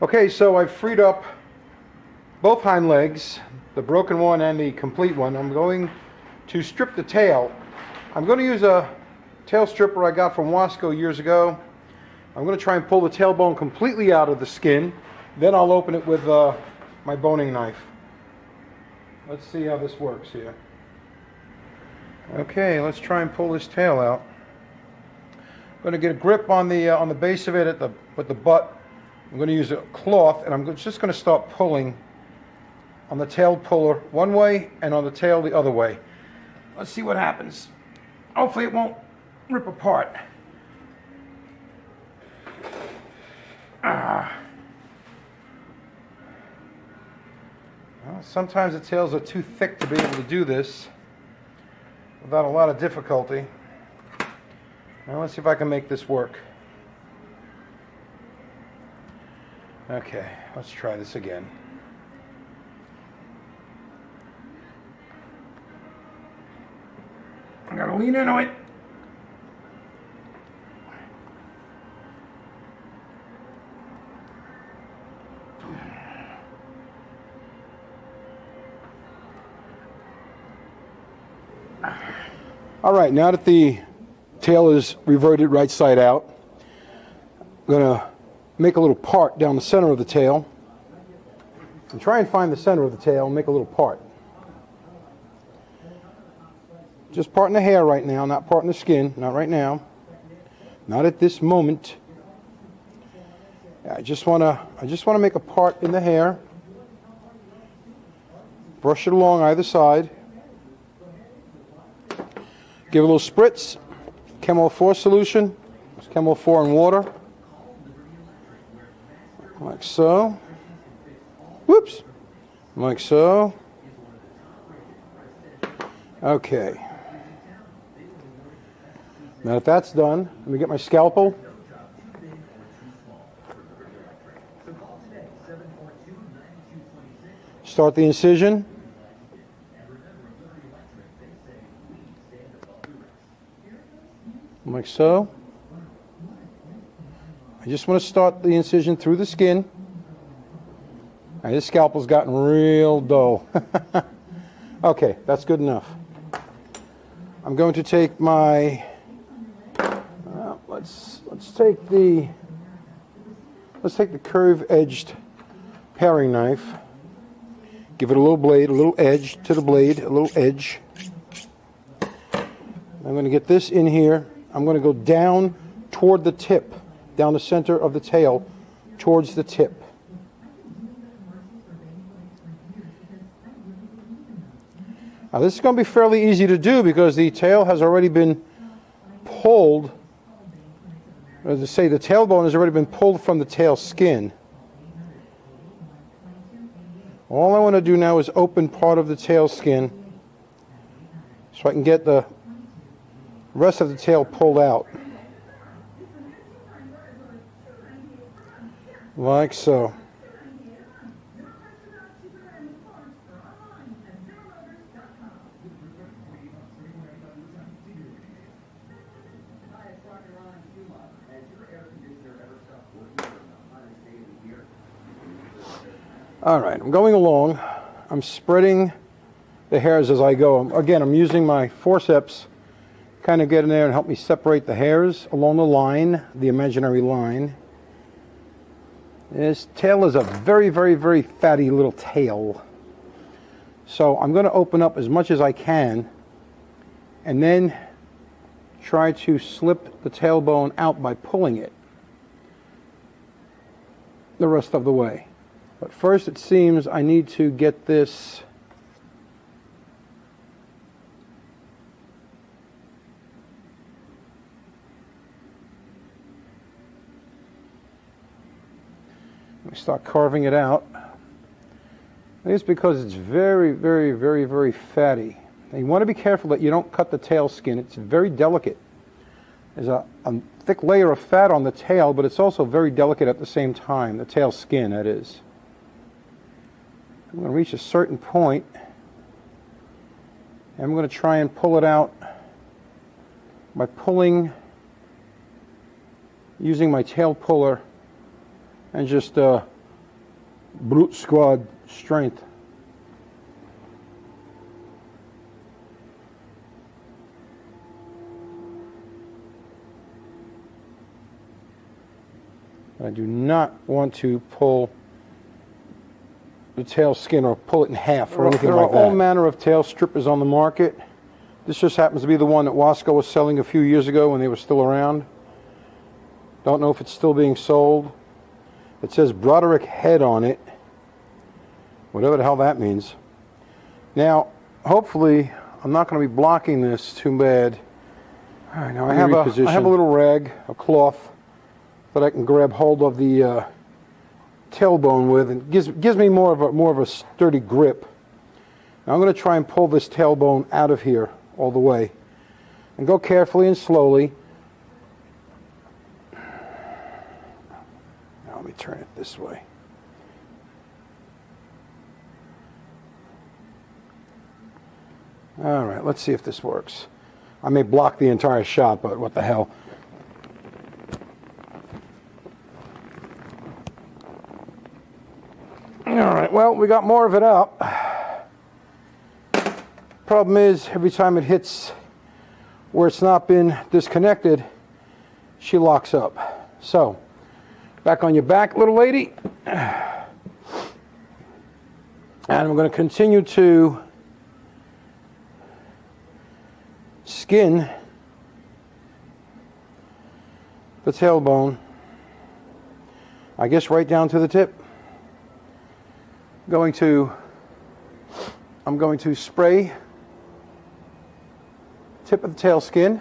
Okay, so I've freed up both hind legs, the broken one and the complete one. I'm going to strip the tail. I'm going to use a tail stripper I got from Wasco years ago. I'm going to try and pull the tailbone completely out of the skin. Then I'll open it with my boning knife. Let's see how this works here. Okay, let's try and pull this tail out. I'm going to get a grip on the base of it with the butt. I'm going to use a cloth, and I'm just going to start pulling on the tail puller one way and on the tail the other way. Let's see what happens. Hopefully it won't rip apart. Well, sometimes the tails are too thick to be able to do this without a lot of difficulty. Now let's see if I can make this work. Okay, let's try this again. I gotta lean into it. All right, now that the tail is reverted right side out, I'm gonna make a little part down the center of the tail and try and find the center of the tail and make a little part. Just parting the hair right now, not parting the skin, not right now, not at this moment. I just want to make a part in the hair. Brush it along either side. Give it a little spritz. Chemo 4 solution. It's Chemo 4 in water. Like so. Whoops. Like so. Okay. Now that that's done, let me get my scalpel. Start the incision. Like so. I just want to start the incision through the skin. Now, this scalpel's gotten real dull. Okay, that's good enough. I'm going to take my let's take the curved-edged paring knife. Give it a little blade, a little edge to the blade, a little edge. I'm going to get this in here. I'm going to go down toward the tip, down the center of the tail, towards the tip. Now this is going to be fairly easy to do because the tail has already been pulled. As I say, the tailbone has already been pulled from the tail skin. All I want to do now is open part of the tail skin so I can get the rest of the tail pulled out. Like so. All right, I'm going along. I'm spreading the hairs as I go. Again, I'm using my forceps, kind of get in there and help me separate the hairs along the line, the imaginary line. This tail is a very, very, very fatty little tail. So I'm going to open up as much as I can and then try to slip the tailbone out by pulling it the rest of the way. But first it seems I need to get this start carving it out. I think it's because it's very, very, very, very fatty. And you want to be careful that you don't cut the tail skin. It's very delicate. There's a thick layer of fat on the tail, but it's also very delicate at the same time, the tail skin, that is. I'm going to reach a certain point, and I'm going to try and pull it out by pulling, using my tail puller, and just brute squad strength. I do not want to pull the tail skin or pull it in half or anything like that. There are all manner of tail strippers on the market. This just happens to be the one that Wasco was selling a few years ago when they were still around. Don't know if it's still being sold. It says Broderick head on it. Whatever the hell that means. Now, hopefully, I'm not going to be blocking this too bad. All right, now I have a little rag, a cloth, that I can grab hold of the tailbone with, and gives me more of a sturdy grip. Now I'm going to try and pull this tailbone out of here all the way, and go carefully and slowly. Now let me turn it this way. All right, let's see if this works. I may block the entire shot, but what the hell. Alright, well, we got more of it out. Problem is, every time it hits where it's not been disconnected, she locks up. So, back on your back, little lady. And I'm going to continue to skin the tailbone, I guess right down to the tip. I'm going to spray tip of the tail skin.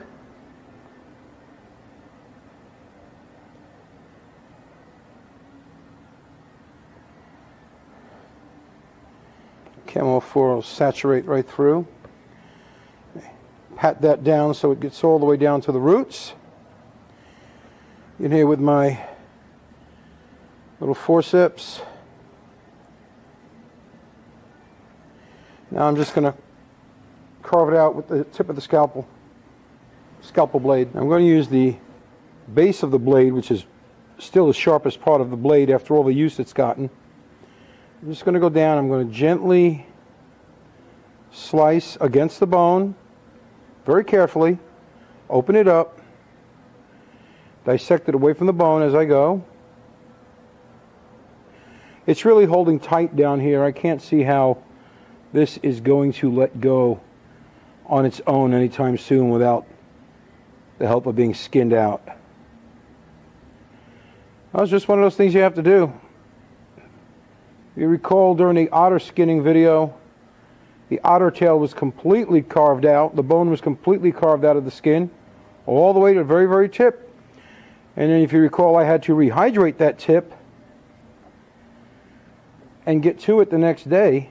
Camo 4 will saturate right through. Pat that down so it gets all the way down to the roots. In here with my little forceps. Now I'm just going to carve it out with the tip of the scalpel blade. I'm going to use the base of the blade, which is still the sharpest part of the blade after all the use it's gotten. I'm just going to go down. I'm going to gently slice against the bone, very carefully, open it up, dissect it away from the bone as I go. It's really holding tight down here. I can't see how this is going to let go on its own anytime soon without the help of being skinned out. That was just one of those things you have to do. You recall during the otter skinning video, the otter tail was completely carved out. The bone was completely carved out of the skin, all the way to the very, very tip. And then if you recall, I had to rehydrate that tip and get to it the next day.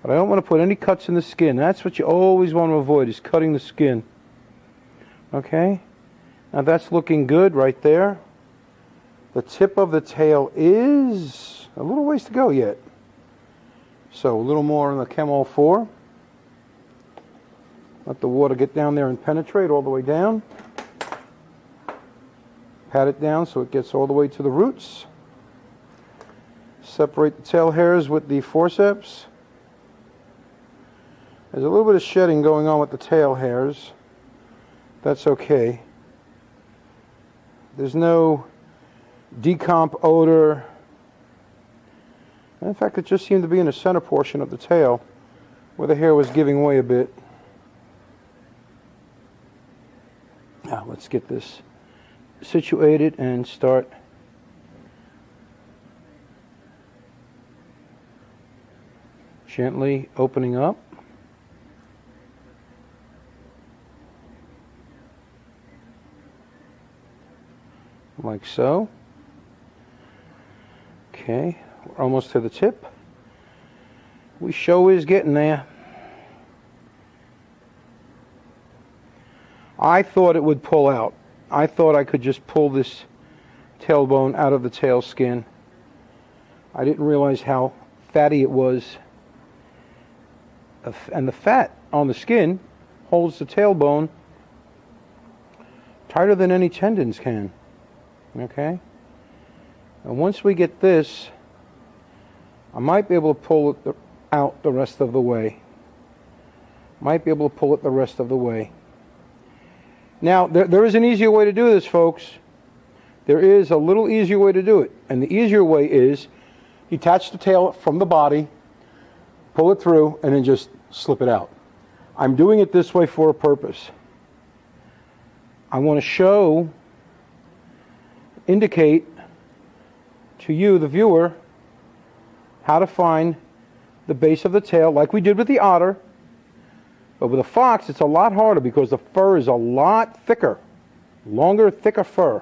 But I don't want to put any cuts in the skin. That's what you always want to avoid, is cutting the skin. Okay? Now that's looking good right there. The tip of the tail is a little ways to go yet. So a little more on the Camo 4. Let the water get down there and penetrate all the way down. Pat it down so it gets all the way to the roots. Separate the tail hairs with the forceps. There's a little bit of shedding going on with the tail hairs. That's okay. There's no decomp odor. In fact, it just seemed to be in the center portion of the tail where the hair was giving way a bit. Now let's get this situated and start gently opening up. Like so. Okay, we're almost to the tip. We sure is getting there. I thought it would pull out. I thought I could just pull this tailbone out of the tail skin. I didn't realize how fatty it was. And the fat on the skin holds the tailbone tighter than any tendons can. Okay? And once we get this I might be able to pull it out the rest of the way. Might be able to pull it the rest of the way. Now, there is an easier way to do this, folks. There is a little easier way to do it. And the easier way is detach the tail from the body, pull it through, and then just slip it out. I'm doing it this way for a purpose. I want to show, indicate to you, the viewer, how to find the base of the tail like we did with the otter. But with a fox, it's a lot harder because the fur is a lot thicker. Longer, thicker fur.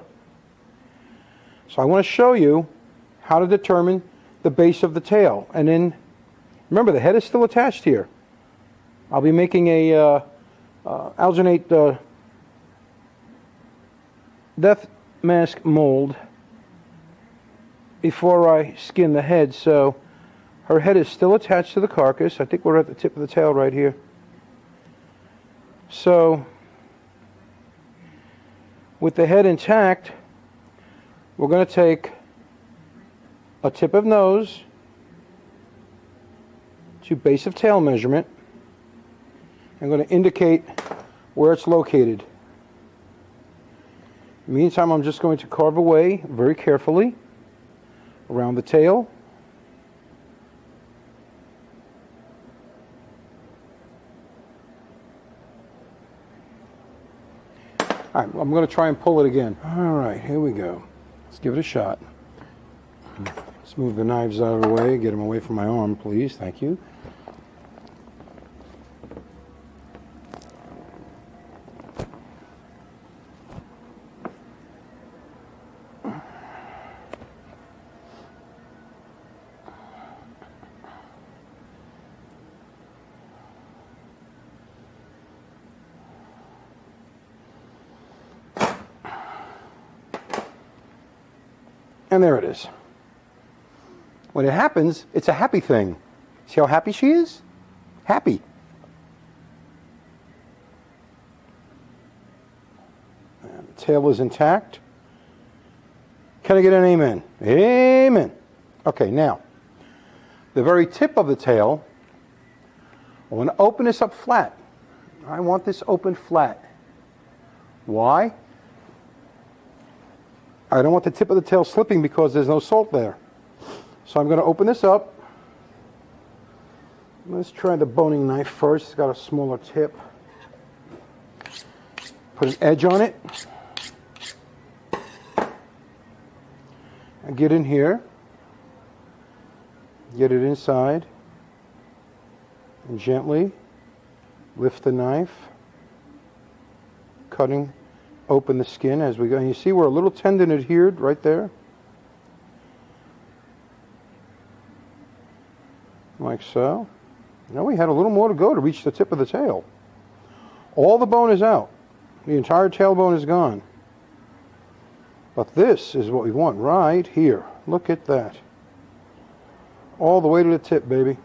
So I want to show you how to determine the base of the tail. And then, remember, the head is still attached here. I'll be making a alginate death mask mold before I skin the head. So her head is still attached to the carcass. I think we're at the tip of the tail right here. So, with the head intact, we're going to take a tip of nose to base of tail measurement. I'm going to indicate where it's located. In the meantime, I'm just going to carve away very carefully around the tail. All right, I'm going to try and pull it again. All right, here we go. Let's give it a shot. Let's move the knives out of the way. Get them away from my arm, please. Thank you. And there it is. When it happens, it's a happy thing. See how happy she is? Happy. And the tail is intact. Can I get an amen? Amen. Okay, now, the very tip of the tail, I want to open this up flat. I want this open flat. Why? I don't want the tip of the tail slipping because there's no salt there. So I'm going to open this up. Let's try the boning knife first. It's got a smaller tip. Put an edge on it. And get in here. Get it inside. And gently lift the knife. Cutting open the skin as we go. And you see where a little tendon adhered right there? Like so. Now we had a little more to go to reach the tip of the tail. All the bone is out. The entire tailbone is gone. But this is what we want right here. Look at that. All the way to the tip, baby.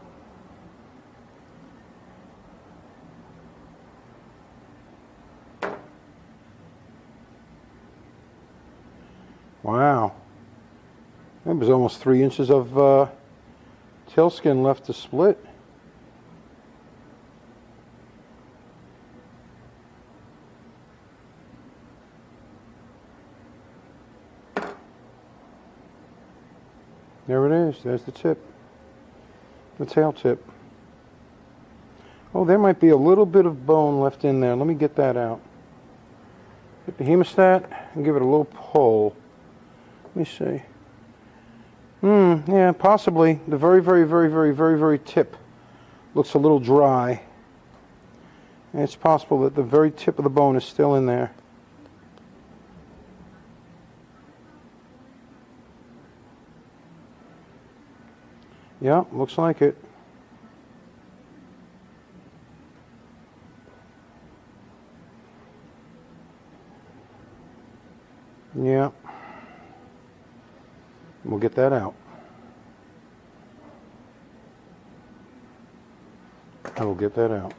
Wow. That was almost 3 inches of tail skin left to split. There it is. There's the tip. The tail tip. Oh, there might be a little bit of bone left in there. Let me get that out. Get the hemostat and give it a little pull. Let me see. Yeah, possibly. The very tip looks a little dry. And it's possible that the very tip of the bone is still in there. Yeah, looks like it. Yeah. We'll get that out. I will get that out.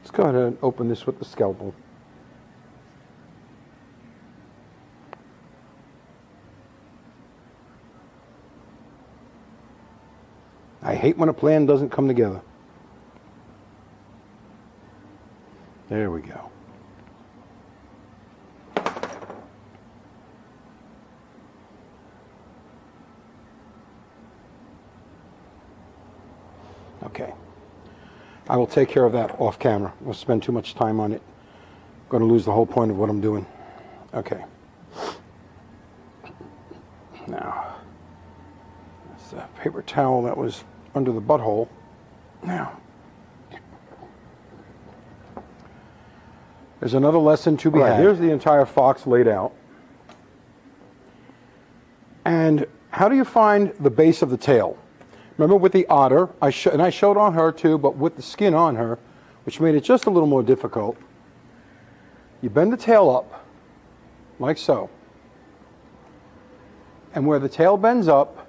Let's go ahead and open this with the scalpel. I hate when a plan doesn't come together. There we go. Okay. I will take care of that off camera. I'll spend too much time on it. I'm going to lose the whole point of what I'm doing. Okay. Now, that's a paper towel that was under the butthole. Now, there's another lesson to be had. Here's the entire fox laid out. And how do you find the base of the tail? Remember with the otter, I showed on her too, but with the skin on her, which made it just a little more difficult. You bend the tail up, like so. And where the tail bends up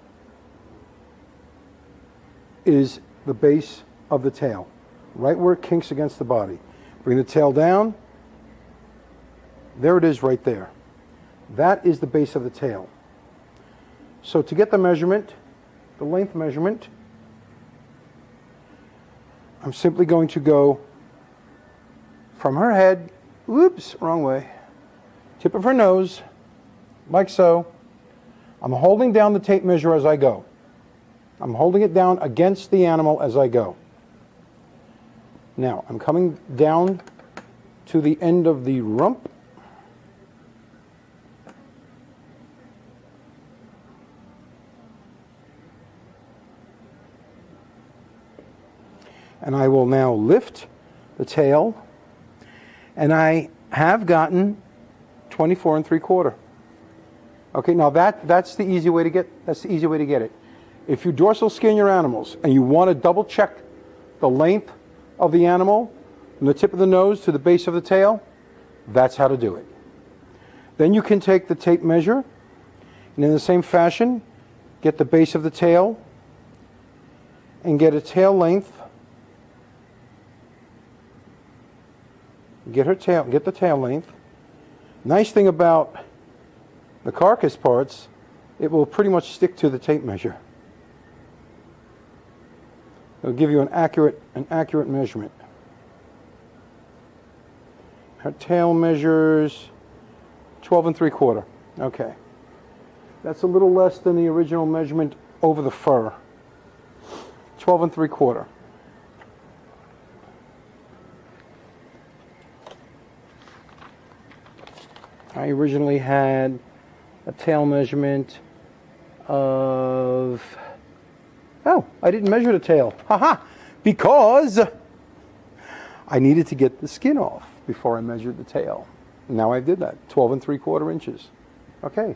is the base of the tail, right where it kinks against the body. Bring the tail down. There it is right there. That is the base of the tail. So to get the measurement, the length measurement, I'm simply going to go from her head, whoops, wrong way, tip of her nose, like so. I'm holding down the tape measure as I go. I'm holding it down against the animal as I go. Now, I'm coming down to the end of the rump. And I will now lift the tail, and I have gotten 24 3/4. Okay, now that's the easy way to get it. If you dorsal skin your animals and you want to double check the length of the animal from the tip of the nose to the base of the tail, that's how to do it. Then you can take the tape measure and in the same fashion get the base of the tail and get a tail length. Get the tail length. Nice thing about the carcass parts, it will pretty much stick to the tape measure. It'll give you an accurate measurement. Her tail measures 12 3/4. Okay. That's a little less than the original measurement over the fur. 12 3/4. I originally had a tail measurement of, oh, I didn't measure the tail. Haha, because I needed to get the skin off before I measured the tail. Now I did that, 12 3/4 inches. Okay.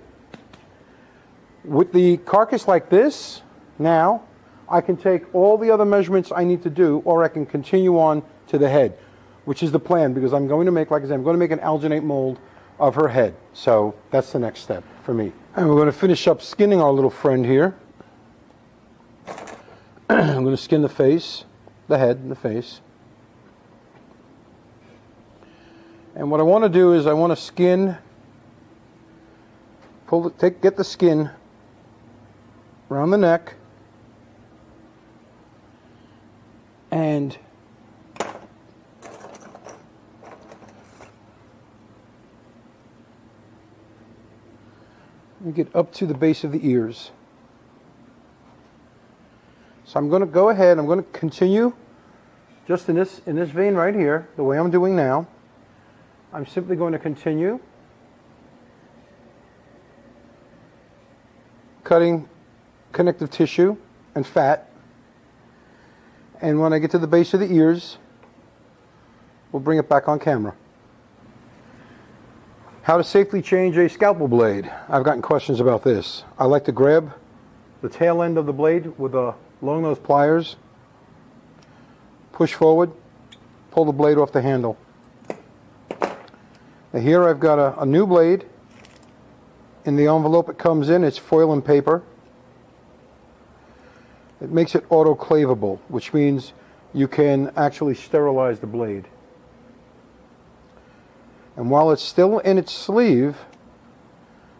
With the carcass like this, now I can take all the other measurements I need to do, or I can continue on to the head, which is the plan, because I'm going to make, like I said, I'm going to make an alginate mold of her head. So that's the next step for me. And we're going to finish up skinning our little friend here. I'm going to skin the face, the head and the face. And what I want to do is I want to skin, get the skin around the neck and get up to the base of the ears. So I'm going to go ahead, I'm going to continue just in this vein right here, the way I'm doing now. I'm simply going to continue cutting connective tissue and fat. And when I get to the base of the ears, we'll bring it back on camera. How to safely change a scalpel blade. I've gotten questions about this. I like to grab the tail end of the blade with a long nose pliers, push forward, pull the blade off the handle. Now here I've got a new blade. In the envelope it comes in, it's foil and paper. It makes it autoclavable, which means you can actually sterilize the blade. And while it's still in its sleeve,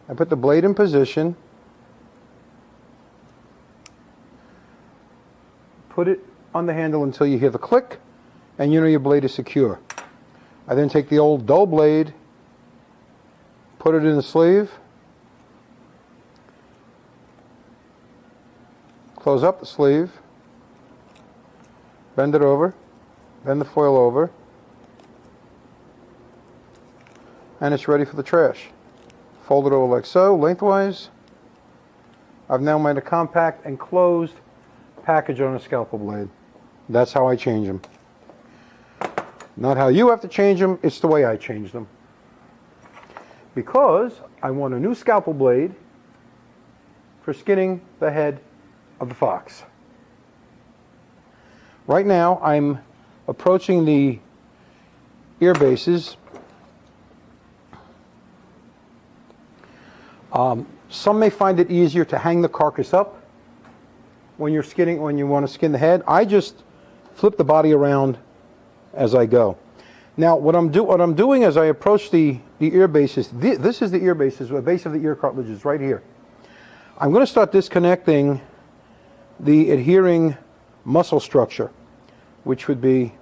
I put the blade in position, put it on the handle until you hear the click, and you know your blade is secure. I then take the old dull blade, put it in the sleeve, close up the sleeve, bend it over, bend the foil over, and it's ready for the trash. Fold it over like so, lengthwise. I've now made a compact and closed package on a scalpel blade. That's how I change them. Not how you have to change them, it's the way I change them. Because I want a new scalpel blade for skinning the head of the fox. Right now I'm approaching the ear bases. Some may find it easier to hang the carcass up when you're skinning, when you want to skin the head. I just flip the body around as I go. Now what I'm doing as I approach the ear bases, this is the ear bases, the base of the ear cartilage is right here. I'm going to start disconnecting the adhering muscle structure, which would be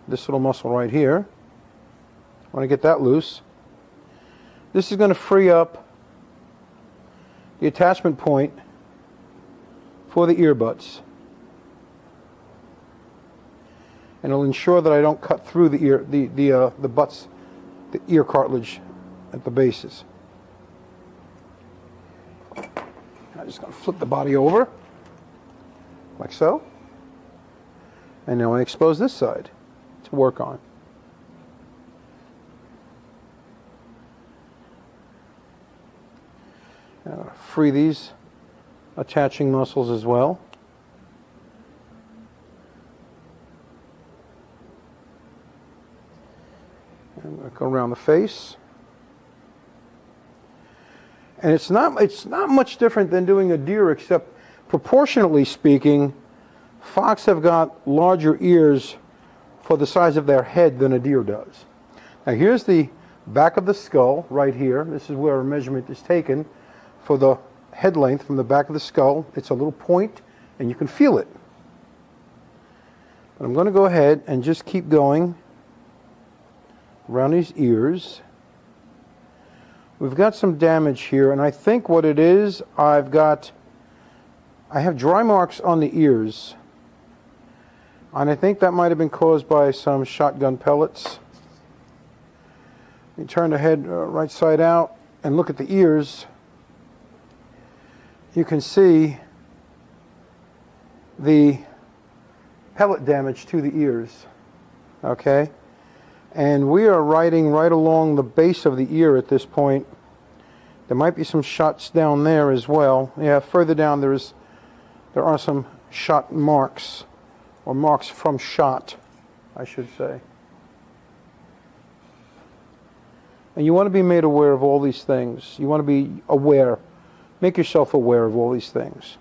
this little muscle right here. I want to get that loose. This is going to free up the attachment point for the earbuds, and it'll ensure that I don't cut through the ear, the butts, the ear cartilage at the bases. I'm just going to flip the body over like so, and now I expose this side to work on. Free these attaching muscles as well. And I'm going to go around the face. And it's not much different than doing a deer, except proportionately speaking, fox have got larger ears for the size of their head than a deer does. Now here's the back of the skull right here. This is where a measurement is taken for the head length from the back of the skull. It's a little point and you can feel it. But I'm going to go ahead and just keep going around these ears. We've got some damage here, and I think what it is, I have dry marks on the ears, and I think that might have been caused by some shotgun pellets. You turn the head right side out and look at the ears. You can see the pellet damage to the ears, okay? And we are riding right along the base of the ear at this point. There might be some shots down there as well. Yeah, further down there are some shot marks, or marks from shot, I should say. And you want to be made aware of all these things. You want to be aware. Make yourself aware of all these things.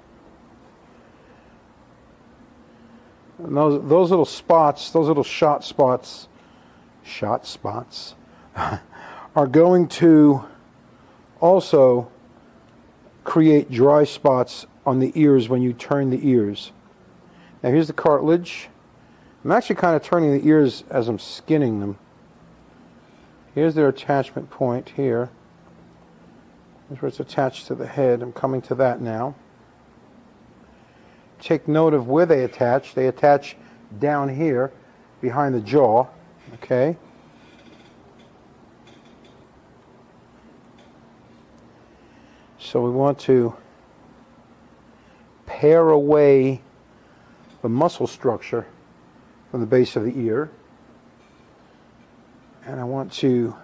And those little spots, those little shot spots, are going to also create dry spots on the ears when you turn the ears. Now here's the cartilage. I'm actually kind of turning the ears as I'm skinning them. Here's their attachment point here. Here's where it's attached to the head. I'm coming to that now. Take note of where they attach. They attach down here behind the jaw. Okay. So we want to pare away the muscle structure from the base of the ear. And I want to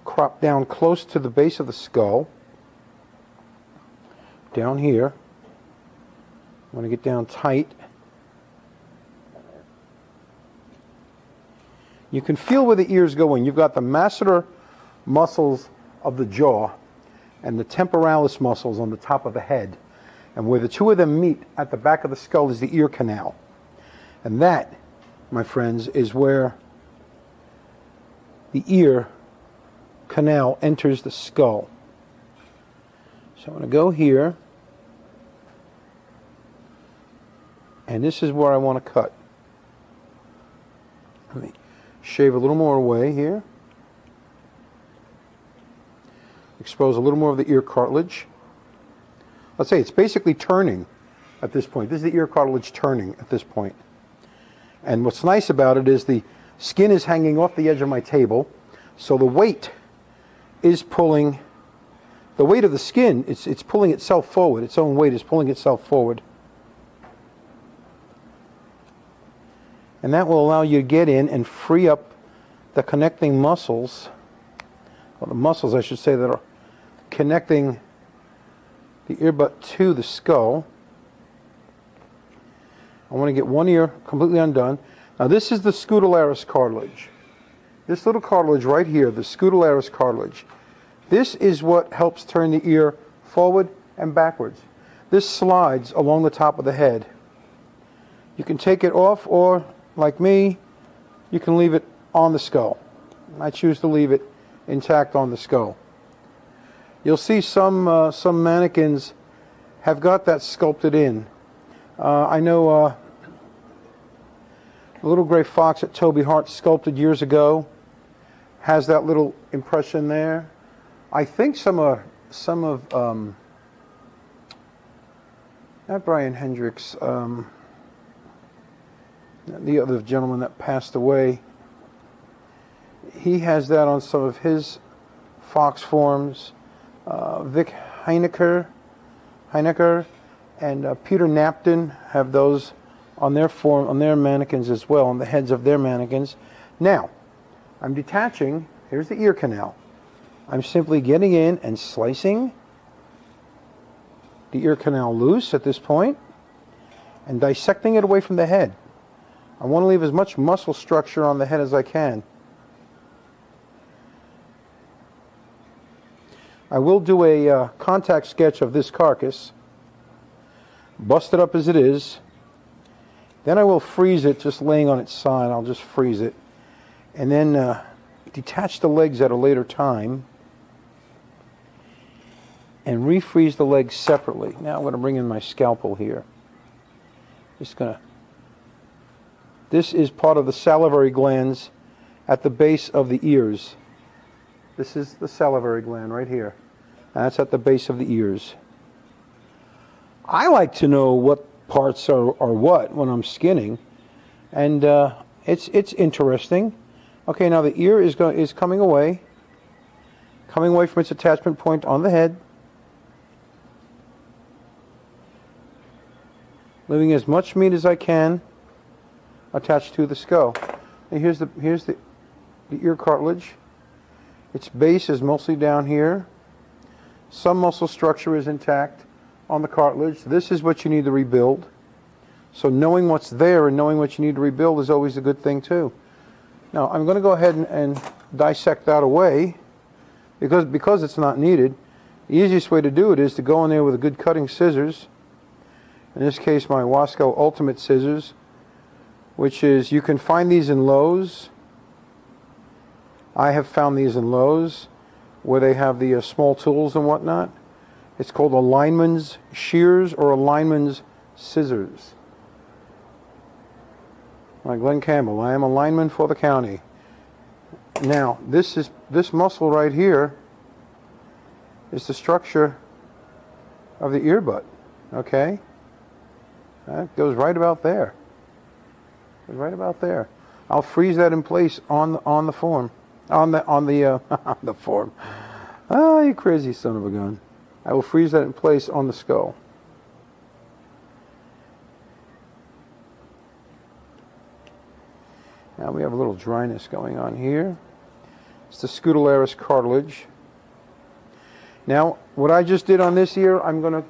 crop down close to the base of the skull. Down here. I want to get down tight. You can feel where the ears go in. You've got the masseter muscles of the jaw and the temporalis muscles on the top of the head. And where the two of them meet at the back of the skull is the ear canal. And that, my friends, is where the ear canal enters the skull. So I'm going to go here, and this is where I want to cut. Let me shave a little more away here. Expose a little more of the ear cartilage. Let's say it's basically turning at this point. This is the ear cartilage turning at this point. And what's nice about it is the skin is hanging off the edge of my table, so the weight is pulling, the weight of the skin, it's pulling itself forward. Its own weight is pulling itself forward. And that will allow you to get in and free up the connecting muscles, or the muscles I should say, that are connecting the ear butt to the skull. I want to get one ear completely undone. Now this is the scutularis cartilage. This little cartilage right here, the scutularis cartilage, this is what helps turn the ear forward and backwards. This slides along the top of the head. You can take it off, or like me, you can leave it on the skull. I choose to leave it intact on the skull. You'll see some mannequins have got that sculpted in. I know the little gray fox that Toby Hart sculpted years ago has that little impression there. I think some of not Brian Hendricks, the other gentleman that passed away, he has that on some of his fox forms. Vic Heinecker and Peter Napton have those on their form, on their mannequins as well, on the heads of their mannequins. Now, I'm detaching. Here's the ear canal. I'm simply getting in and slicing the ear canal loose at this point and dissecting it away from the head. I want to leave as much muscle structure on the head as I can. I will do a contact sketch of this carcass, bust it up as it is. Then I will freeze it just laying on its side. I'll just freeze it. And then detach the legs at a later time and refreeze the legs separately. Now I'm going to bring in my scalpel here. This is part of the salivary glands at the base of the ears. This is the salivary gland right here. And that's at the base of the ears. I like to know what parts are what when I'm skinning, and it's interesting. Okay, now the ear is coming away from its attachment point on the head, leaving as much meat as I can attached to the skull. And here's the ear cartilage. Its base is mostly down here. Some muscle structure is intact on the cartilage. This is what you need to rebuild. So knowing what's there and knowing what you need to rebuild is always a good thing too. Now I'm going to go ahead and dissect that away because it's not needed. The easiest way to do it is to go in there with a good cutting scissors. In this case, my Wasco Ultimate scissors, which is, you can find these in Lowe's. I have found these in Lowe's where they have the small tools and whatnot. It's called a lineman's shears or a lineman's scissors. Like Glenn Campbell, I am a lineman for the county. Now, this muscle right here is the structure of the ear butt. Okay, that goes right about there. Goes right about there. I'll freeze that in place on the form. On the form. Ah, you crazy son of a gun. I will freeze that in place on the skull. Now we have a little dryness going on here. It's the scutularis cartilage. Now, what I just did on this ear, I'm going to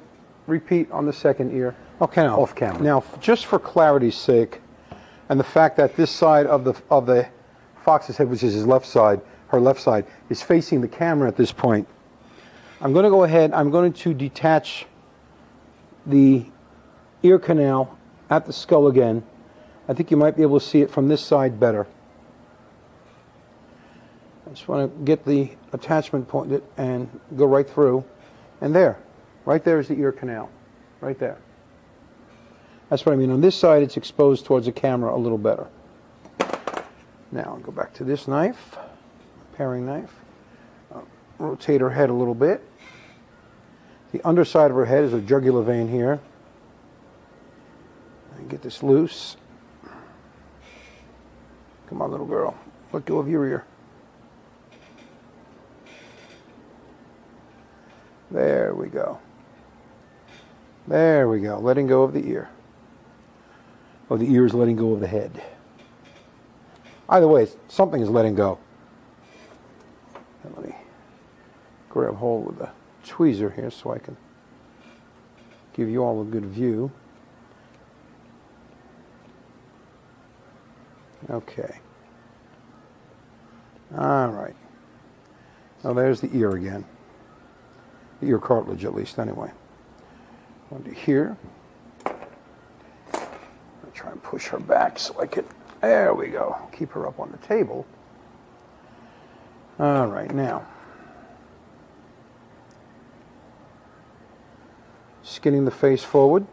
repeat on the second ear. Okay, now, off camera. Now, just for clarity's sake, and the fact that this side of the fox's head, which is his left side, her left side, is facing the camera at this point, I'm going to go ahead, I'm going to detach the ear canal at the skull again. I think you might be able to see it from this side better. I just want to get the attachment pointed and go right through. And there, right there is the ear canal, right there. That's what I mean. On this side, it's exposed towards the camera a little better. Now, I'll go back to this knife, paring knife. Rotate her head a little bit. The underside of her head is a jugular vein here. And get this loose. Come on, little girl. Let go of your ear. There we go. There we go. Letting go of the ear. Oh, the ear is letting go of the head. Either way, something is letting go. And let me grab hold with the tweezer here so I can give you all a good view. Okay. All right. Now there's the ear again. The ear cartilage, at least, anyway. Under here. I'm going to try and push her back so I can... There we go. Keep her up on the table. All right, now. Skinning the face forward.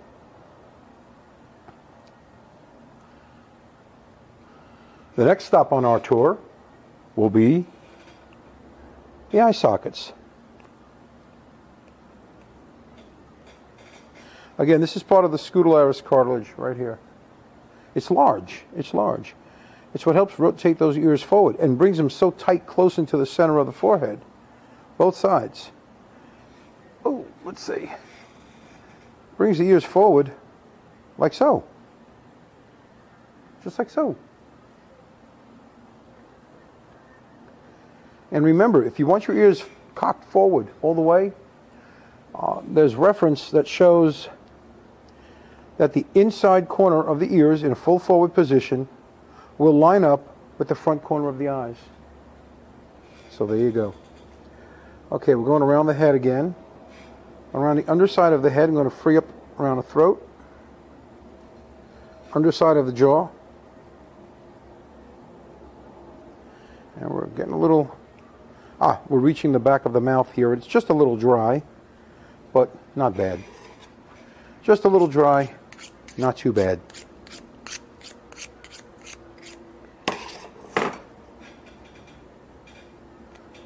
The next stop on our tour will be the eye sockets. Again, this is part of the scutellaris cartilage right here. It's large. It's large. It's what helps rotate those ears forward and brings them so tight close into the center of the forehead. Both sides. Oh, let's see. Brings the ears forward like so. Just like so. And remember, if you want your ears cocked forward all the way, there's reference that shows that the inside corner of the ears in a full forward position will line up with the front corner of the eyes. So there you go. Okay, we're going around the head again. Around the underside of the head, I'm going to free up around the throat. Underside of the jaw. And we're getting a little... we're reaching the back of the mouth here. It's just a little dry, but not bad. Just a little dry, not too bad.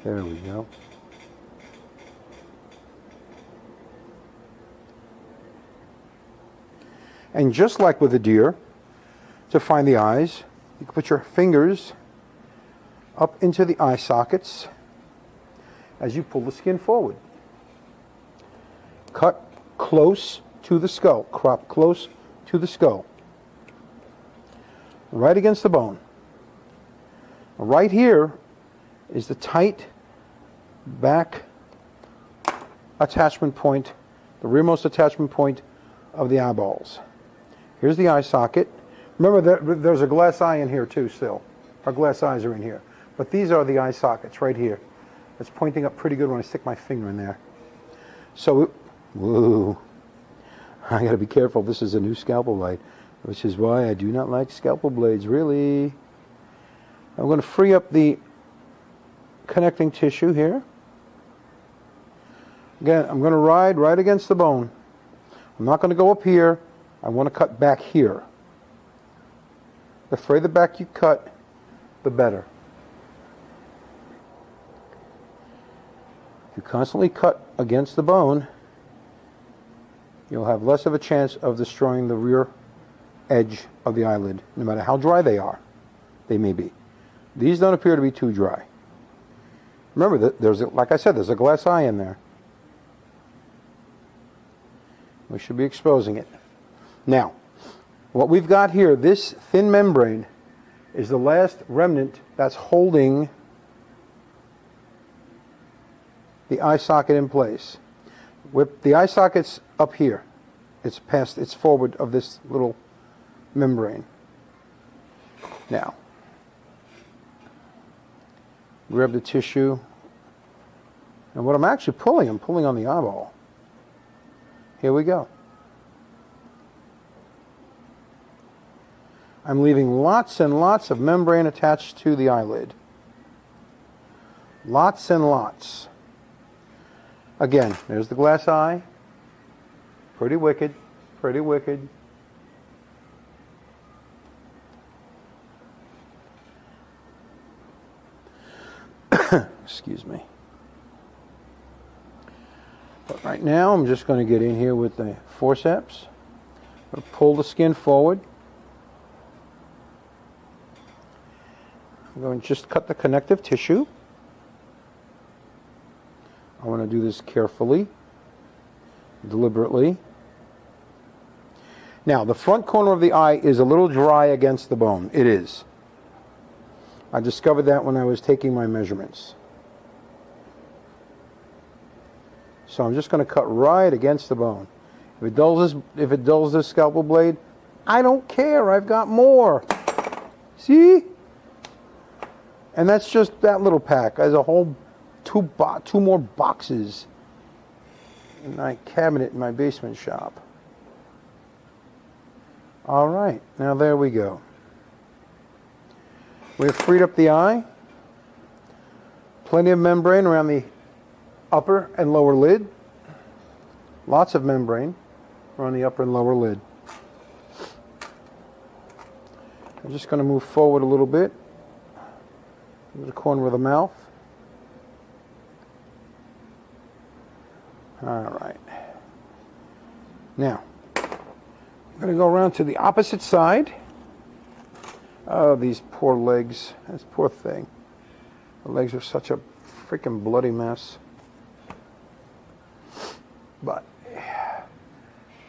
There we go. And just like with a deer, to find the eyes, you can put your fingers up into the eye sockets as you pull the skin forward. Cut close to the skull, crop close to the skull. Right against the bone. Right here is the tight back attachment point, the rearmost attachment point of the eyeballs. Here's the eye socket. Remember that there's a glass eye in here too still. Our glass eyes are in here. But these are the eye sockets right here. It's pointing up pretty good when I stick my finger in there. So, whoa. I gotta be careful. This is a new scalpel blade, which is why I do not like scalpel blades, really. I'm going to free up the connecting tissue here. Again, I'm going to ride right against the bone. I'm not going to go up here. I want to cut back here. The further back you cut, the better. If you constantly cut against the bone, you'll have less of a chance of destroying the rear edge of the eyelid, no matter how dry they are. They may be. These don't appear to be too dry. Remember, like I said, there's a glass eye in there. We should be exposing it. Now, what we've got here, this thin membrane, is the last remnant that's holding the eye socket in place. With the eye socket's up here. It's forward of this little membrane. Now, grab the tissue. And what I'm actually pulling, I'm pulling on the eyeball. Here we go. I'm leaving lots and lots of membrane attached to the eyelid. Lots and lots. Again, there's the glass eye. Pretty wicked, pretty wicked. Excuse me. But right now, I'm just going to get in here with the forceps. I'm going to pull the skin forward. I'm going to just cut the connective tissue. I want to do this carefully, deliberately. Now, the front corner of the eye is a little dry against the bone. It is. I discovered that when I was taking my measurements. So I'm just going to cut right against the bone. If it dulls this scalpel blade, I don't care. I've got more. See? And that's just that little pack. There's a whole two more boxes in my cabinet in my basement shop. All right, now there we go. We've freed up the eye. Plenty of membrane around the upper and lower lid. Lots of membrane around the upper and lower lid. I'm just going to move forward a little bit to the corner of the mouth. All right. Now, I'm going to go around to the opposite side. Oh, these poor legs. This poor thing. The legs are such a freaking bloody mess. But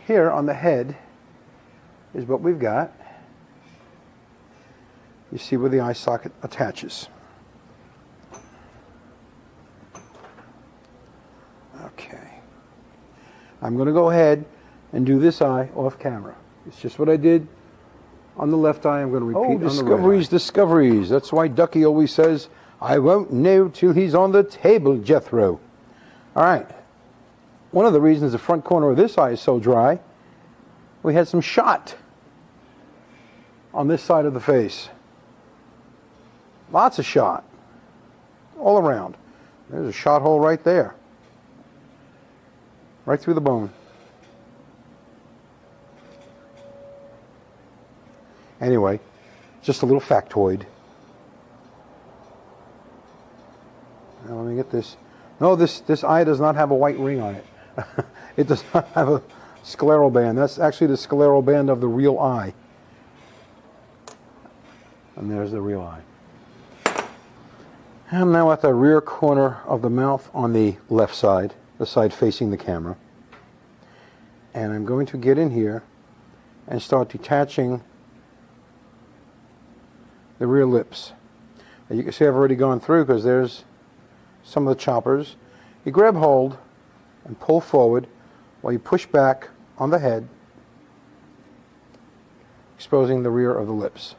here on the head is what we've got. You see where the eye socket attaches. Okay. I'm going to go ahead and do this eye off camera. It's just what I did on the left eye. I'm going to repeat on the right eye. Discoveries, discoveries. That's why Ducky always says, I won't know till he's on the table, Jethro. All right. One of the reasons the front corner of this eye is so dry, we had some shot on this side of the face. Lots of shot. All around. There's a shot hole right there. Right through the bone. Anyway, just a little factoid. Now let me get this. No, this eye does not have a white ring on it. It does not have a scleral band. That's actually the scleral band of the real eye. And there's the real eye. I'm now at the rear corner of the mouth on the left side, the side facing the camera. And I'm going to get in here and start detaching the rear lips. And you can see I've already gone through because there's some of the choppers. You grab hold and pull forward while you push back on the head, exposing the rear of the lips.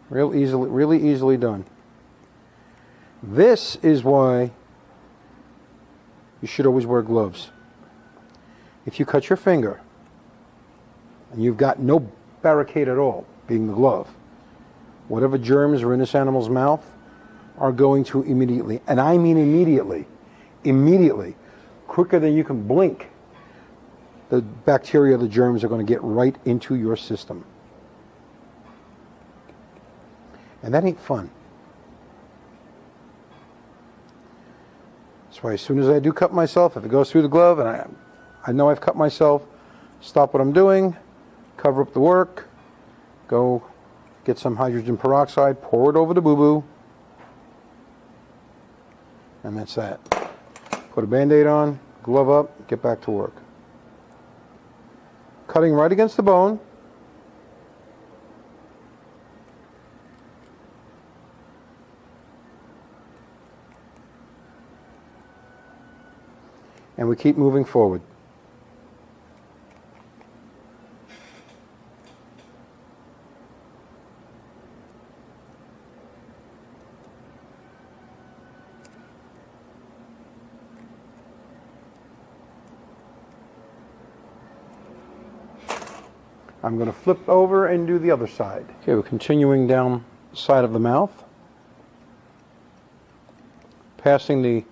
Really easily done. This is why you should always wear gloves. If you cut your finger and you've got no barricade at all, being the glove, whatever germs are in this animal's mouth are going to immediately, and I mean immediately, quicker than you can blink, the bacteria, the germs are going to get right into your system. And that ain't fun. That's why as soon as I do cut myself, if it goes through the glove and I know I've cut myself, stop what I'm doing, cover up the work, go get some hydrogen peroxide, pour it over the boo-boo, and that's that. Put a Band-Aid on, glove up, get back to work. Cutting right against the bone. And we keep moving forward. I'm going to flip over and do the other side. Okay, we're continuing down side of the mouth, passing the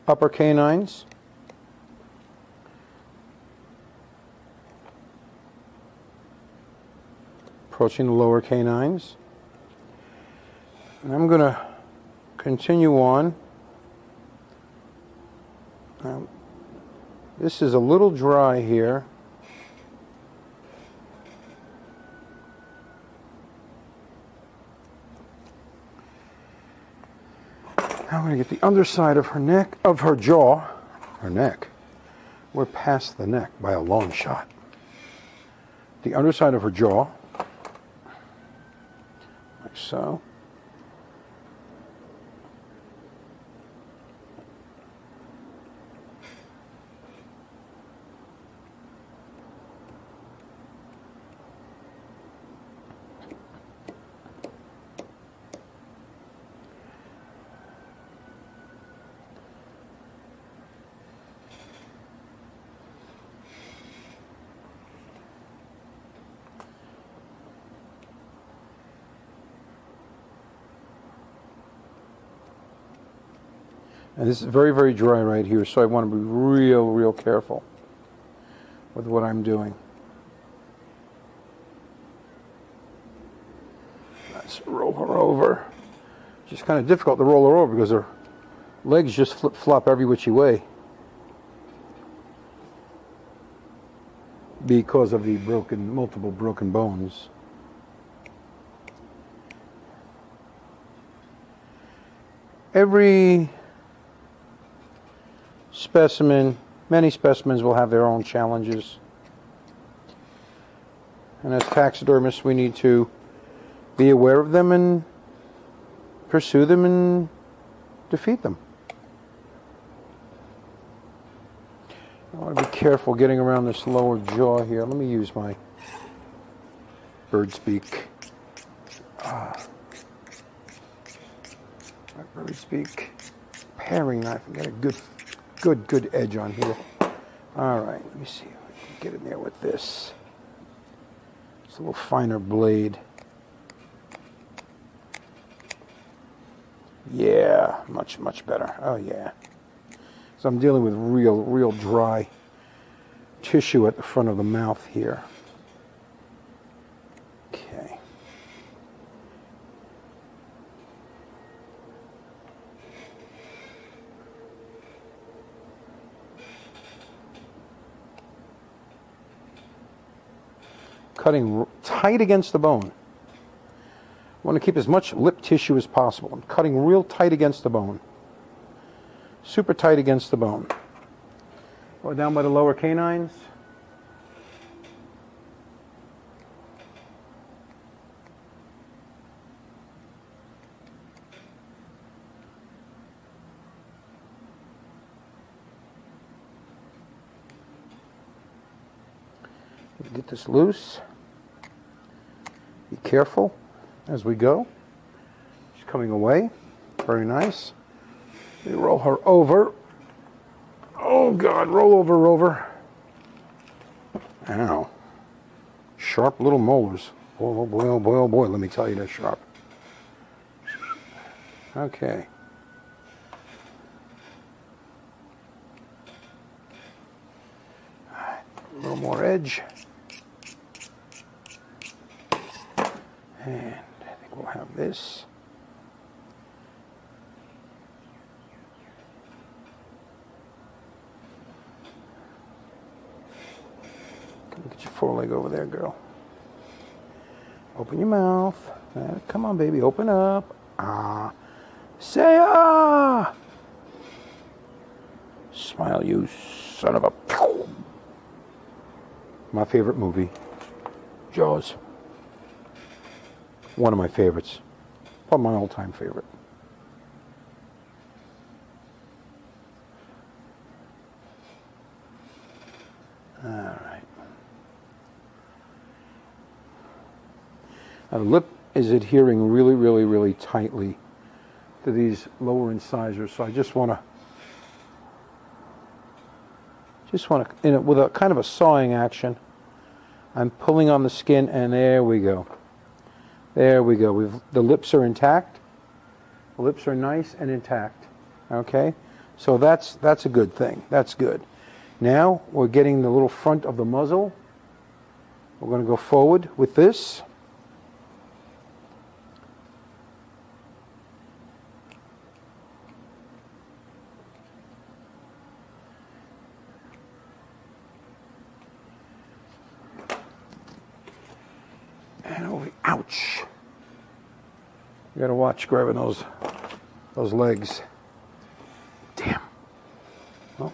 upper canines, approaching the lower canines. And I'm going to continue on. Now, this is a little dry here. Now I'm going to get the underside of her neck, of her jaw, her neck. We're past the neck by a long shot. The underside of her jaw, like so. And this is very, very dry right here, so I want to be real careful with what I'm doing. Let's roll her over. It's just kind of difficult to roll her over because her legs just flip-flop every which way because of the multiple broken bones. Every specimen, many specimens will have their own challenges. And as taxidermists, we need to be aware of them and pursue them and defeat them. I want to be careful getting around this lower jaw here. Let me use my bird speak. My bird speak paring knife and get a good edge on here. All right, let me see if I can get in there with this. It's a little finer blade. Yeah, much better. Oh yeah. So I'm dealing with real dry tissue at the front of the mouth here. Okay. Cutting tight against the bone. I want to keep as much lip tissue as possible. I'm cutting real tight against the bone. Super tight against the bone. Go down by the lower canines. Get this loose. Be careful as we go. She's coming away. Very nice. We roll her over. Oh God, roll over. Ow. Sharp little molars. Oh boy, oh boy, oh boy, let me tell you, they're sharp. Okay. A little more edge. And I think we'll have this. Come get your foreleg over there, girl. Open your mouth. Come on, baby, open up. Ah. Say ah! Smile, you son of a... My favorite movie, Jaws. One of my favorites. Probably my all-time favorite. All right. Now the lip is adhering really tightly to these lower incisors, so I just want to, with a kind of a sawing action, I'm pulling on the skin, and there we go. There we go. The lips are intact. The lips are nice and intact. Okay? So that's a good thing. That's good. Now we're getting the little front of the muzzle. We're going to go forward with this. And over, ouch. You got to watch grabbing those legs. Damn. Well,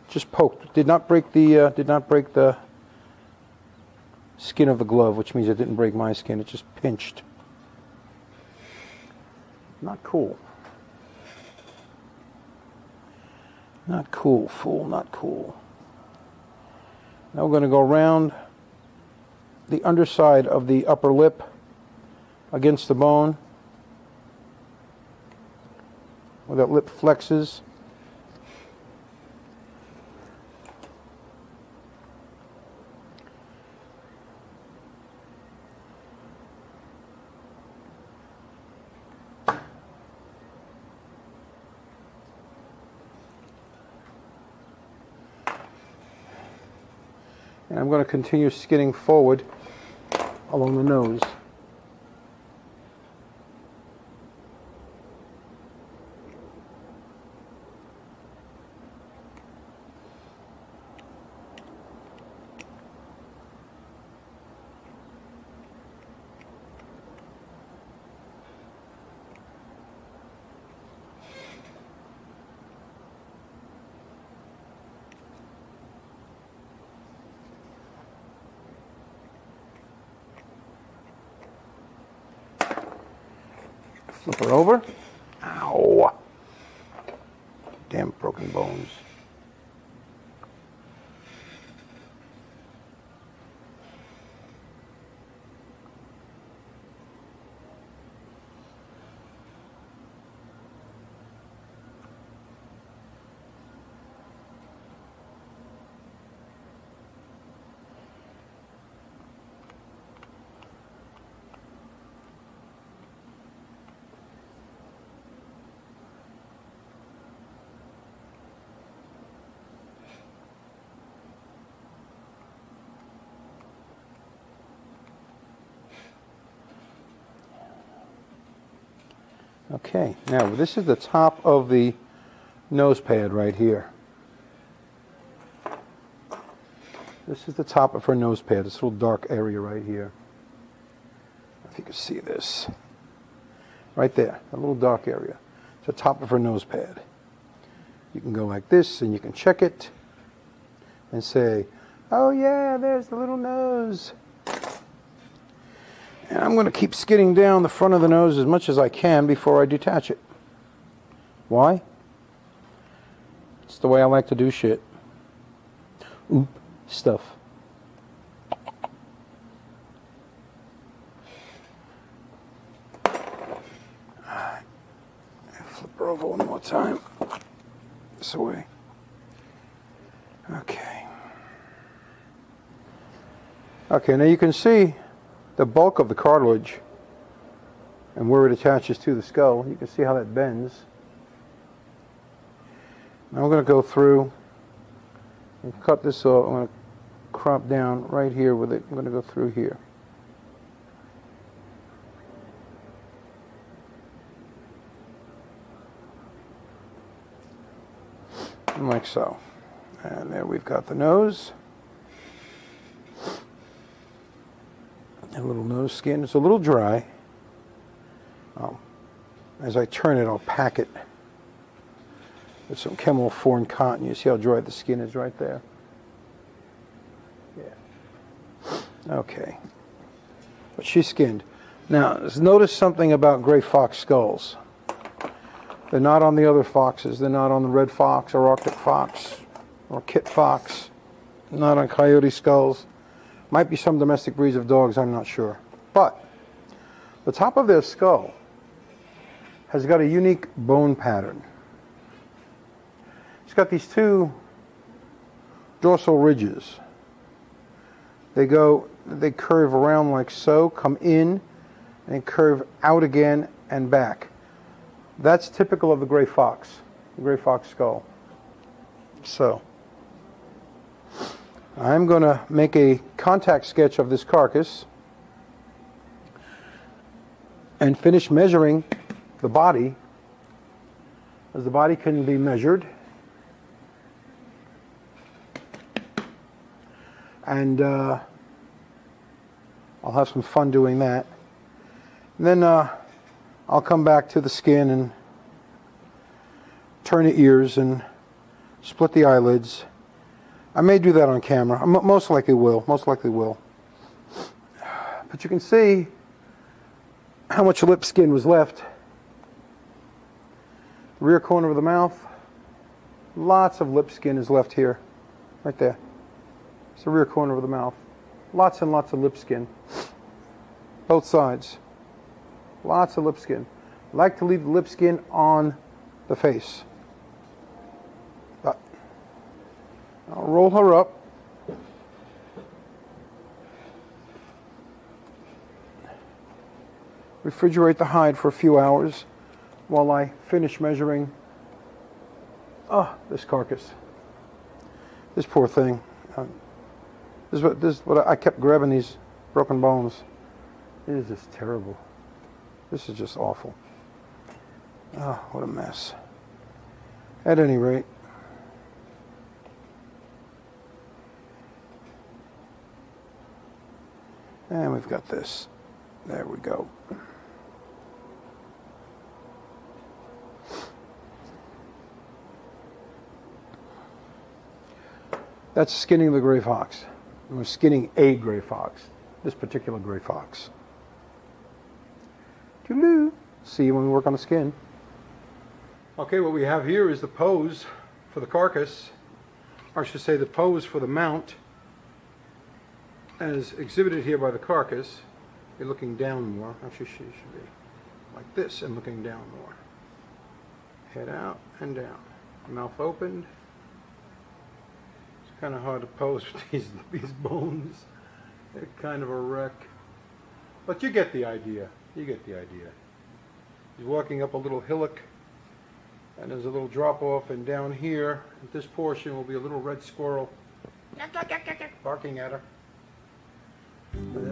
just poked. Did not break the skin of the glove, which means it didn't break my skin. It just pinched. Not cool. Not cool, fool. Not cool. Now we're going to go around the underside of the upper lip against the bone, where that lip flexes. And I'm going to continue skinning forward along the nose. Flip her over. Ow. Damn broken bones. Okay, now this is the top of the nose pad right here. This is the top of her nose pad, this little dark area right here. If you can see this. Right there, a little dark area. It's the top of her nose pad. You can go like this and you can check it and say, oh yeah, there's the little nose. And I'm going to keep skidding down the front of the nose as much as I can before I detach it. Why? It's the way I like to do shit. Oop, stuff. Alright. Flip her over one more time. This way. Okay. Okay, now you can see the bulk of the cartilage and where it attaches to the skull. You can see how that bends. Now I'm going to go through and cut this off. I'm going to crop down right here with it. I'm going to go through here. Like so. And there we've got the nose. A little nose skin. It's a little dry. As I turn it, I'll pack it with some chemical-formed cotton. You see how dry the skin is right there? Yeah. Okay. But she's skinned. Now, notice something about gray fox skulls. They're not on the other foxes. They're not on the red fox or Arctic fox or kit fox. Not on coyote skulls. Might be some domestic breeds of dogs, I'm not sure. But the top of their skull has got a unique bone pattern. It's got these two dorsal ridges. They curve around like so, come in, and curve out again and back. That's typical of the gray fox skull. So, I'm going to make a contact sketch of this carcass and finish measuring the body, as the body can be measured. And I'll have some fun doing that. And then I'll come back to the skin and turn the ears and split the eyelids. I may do that on camera. Most likely will. Most likely will. But you can see how much lip skin was left. Rear corner of the mouth. Lots of lip skin is left here. Right there. It's the rear corner of the mouth. Lots and lots of lip skin. Both sides. Lots of lip skin. I like to leave the lip skin on the face. But I'll roll her up. Refrigerate the hide for a few hours while I finish measuring this carcass. This poor thing. This is what I kept grabbing, these broken bones. It is just terrible. This is just awful. Oh, what a mess. At any rate, and we've got this. There we go. That's skinning the gray fox. We're skinning a gray fox. This particular gray fox. Toodaloo. See you when we work on the skin. Okay, what we have here is the pose for the carcass, or I should say the pose for the mount, as exhibited here by the carcass. You're looking down more. Actually, she should be like this and looking down more. Head out and down. Mouth opened. It's kind of hard to pose with these bones. They're kind of a wreck. But you get the idea. You get the idea. He's walking up a little hillock, and there's a little drop off, and down here at this portion will be a little red squirrel barking at her. And